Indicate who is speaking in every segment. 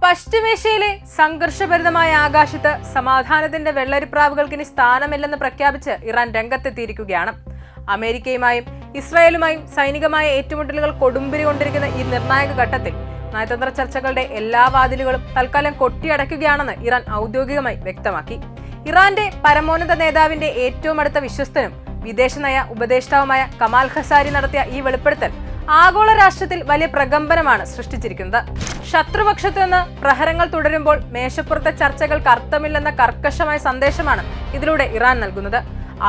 Speaker 1: പശ്ചിമേഷ്യയിലെ സംഘർഷഭരിതമായ ആകാശത്ത് സമാധാനത്തിന്റെ വെള്ളരിപ്രാവുകൾക്കിനി സ്ഥാനമില്ലെന്ന് പ്രഖ്യാപിച്ച് ഇറാൻ രംഗത്തെത്തിയിരിക്കുകയാണ്. അമേരിക്കയുമായും ഇസ്രായേലുമായും സൈനികമായ ഏറ്റുമുട്ടലുകൾ കൊടുമ്പിരി കൊണ്ടിരിക്കുന്ന ഈ നിർണായക ഘട്ടത്തിൽ നയതന്ത്ര ചർച്ചകളുടെ എല്ലാ വാതിലുകളും തൽക്കാലം കൊട്ടിയടയ്ക്കുകയാണെന്ന് ഇറാൻ ഔദ്യോഗികമായി വ്യക്തമാക്കി. ഇറാന്റെ പരമോന്നത നേതാവിന്റെ ഏറ്റവും അടുത്ത വിശ്വസ്തനും വിദേശനയ ഉപദേഷ്ടാവുമായ കമാൽ ഖസാരി നടത്തിയ ഈ വെളിപ്പെടുത്തൽ ആഗോള രാഷ്ട്രത്തിൽ വലിയ പ്രകമ്പനമാണ് സൃഷ്ടിച്ചിരിക്കുന്നത്. ശത്രുപക്ഷത്തു നിന്ന് പ്രഹരങ്ങൾ തുടരുമ്പോൾ മേശപ്പുറത്തെ ചർച്ചകൾക്ക് അർത്ഥമില്ലെന്ന കർക്കശമായ സന്ദേശമാണ് ഇതിലൂടെ ഇറാൻ നൽകുന്നത്.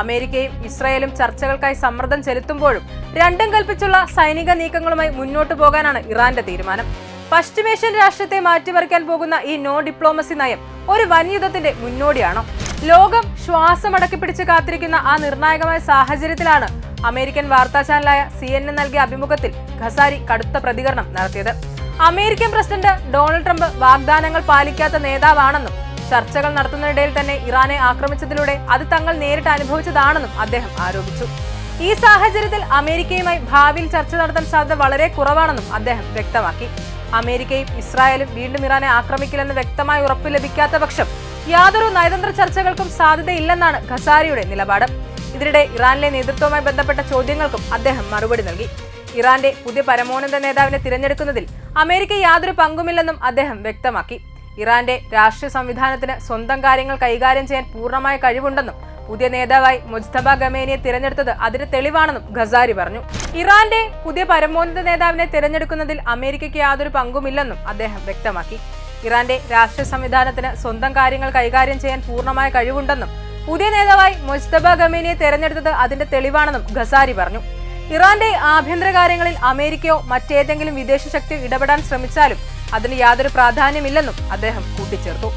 Speaker 1: അമേരിക്കയും ഇസ്രായേലും ചർച്ചകൾക്കായി സമ്മർദ്ദം ചെലുത്തുമ്പോഴും രണ്ടും കൽപ്പിച്ചുള്ള സൈനിക നീക്കങ്ങളുമായി മുന്നോട്ടു പോകാനാണ് ഇറാന്റെ തീരുമാനം. പശ്ചിമേഷ്യൻ രാഷ്ട്രത്തെ മാറ്റിമറിക്കാൻ പോകുന്ന ഈ നോ ഡിപ്ലോമസി നയം ഒരു വൻയുദ്ധത്തിന്റെ മുന്നോടിയാണോ? ലോകം ശ്വാസമടക്കി പിടിച്ച് കാത്തിരിക്കുന്ന ആ നിർണായകമായ സാഹചര്യത്തിലാണ് അമേരിക്കൻ വാർത്താ ചാനലായ CNN നൽകിയ അഭിമുഖത്തിൽ ഖസാരി കടുത്ത പ്രതികരണം നടത്തിയത്. അമേരിക്കൻ പ്രസിഡന്റ് ഡൊണാൾഡ് ട്രംപ് വാഗ്ദാനങ്ങൾ പാലിക്കാത്ത നേതാവാണെന്നും ചർച്ചകൾ നടത്തുന്നതിനിടയിൽ തന്നെ ഇറാനെ ആക്രമിച്ചതിലൂടെ അത് തങ്ങൾ നേരിട്ട് അനുഭവിച്ചതാണെന്നും അദ്ദേഹം ആരോപിച്ചു. ഈ സാഹചര്യത്തിൽ അമേരിക്കയുമായി ഭാവിയിൽ ചർച്ച നടത്താൻ സാധ്യത വളരെ കുറവാണെന്നും അദ്ദേഹം വ്യക്തമാക്കി. അമേരിക്കയും ഇസ്രായേലും വീണ്ടും ഇറാനെ ആക്രമിക്കില്ലെന്ന് വ്യക്തമായി ഉറപ്പ് ലഭിക്കാത്ത പക്ഷം യാതൊരു നയതന്ത്ര ചർച്ചകൾക്കും സാധ്യതയില്ലെന്നാണ് ഖസാരിയുടെ നിലപാട്. ഇതിനിടെ ഇറാനിലെ നേതൃത്വവുമായി ബന്ധപ്പെട്ട ചോദ്യങ്ങൾക്കും അദ്ദേഹം മറുപടി നൽകി. ഇറാന്റെ പുതിയ പരമോന്നത നേതാവിനെ തിരഞ്ഞെടുക്കുന്നതിൽ അമേരിക്ക യാതൊരു പങ്കുമില്ലെന്നും അദ്ദേഹം വ്യക്തമാക്കി. ഇറാന്റെ രാഷ്ട്രീയ സംവിധാനത്തിന് സ്വന്തം കാര്യങ്ങൾ കൈകാര്യം ചെയ്യാൻ പൂർണ്ണമായ കഴിവുണ്ടെന്നും പുതിയ നേതാവായി മുജ്തബ ഖമേനിയെ തിരഞ്ഞെടുത്തത് അതിന് തെളിവാണെന്നും ഖസാരി പറഞ്ഞു. ഇറാന്റെ പുതിയ പരമോന്നത നേതാവിനെ തിരഞ്ഞെടുക്കുന്നതിൽ അമേരിക്കയ്ക്ക് യാതൊരു പങ്കുമില്ലെന്നും അദ്ദേഹം വ്യക്തമാക്കി. ഇറാന്റെ രാഷ്ട്രീയ സംവിധാനത്തിന് സ്വന്തം കാര്യങ്ങൾ കൈകാര്യം ചെയ്യാൻ പൂർണ്ണമായ കഴിവുണ്ടെന്നും പുതിയ നേതാവായി മുജ്തബ ഖമേനിയെ തിരഞ്ഞെടുത്തത് അതിന്റെ തെളിവാണെന്നും ഖസാരി പറഞ്ഞു. ഇറാന്റെ ആഭ്യന്തര കാര്യങ്ങളിൽ അമേരിക്കയോ മറ്റേതെങ്കിലും വിദേശ ശക്തിയോ ഇടപെടാൻ ശ്രമിച്ചാലും അതിന് യാതൊരു പ്രാധാന്യമില്ലെന്നും അദ്ദേഹം കൂട്ടിച്ചേർത്തു.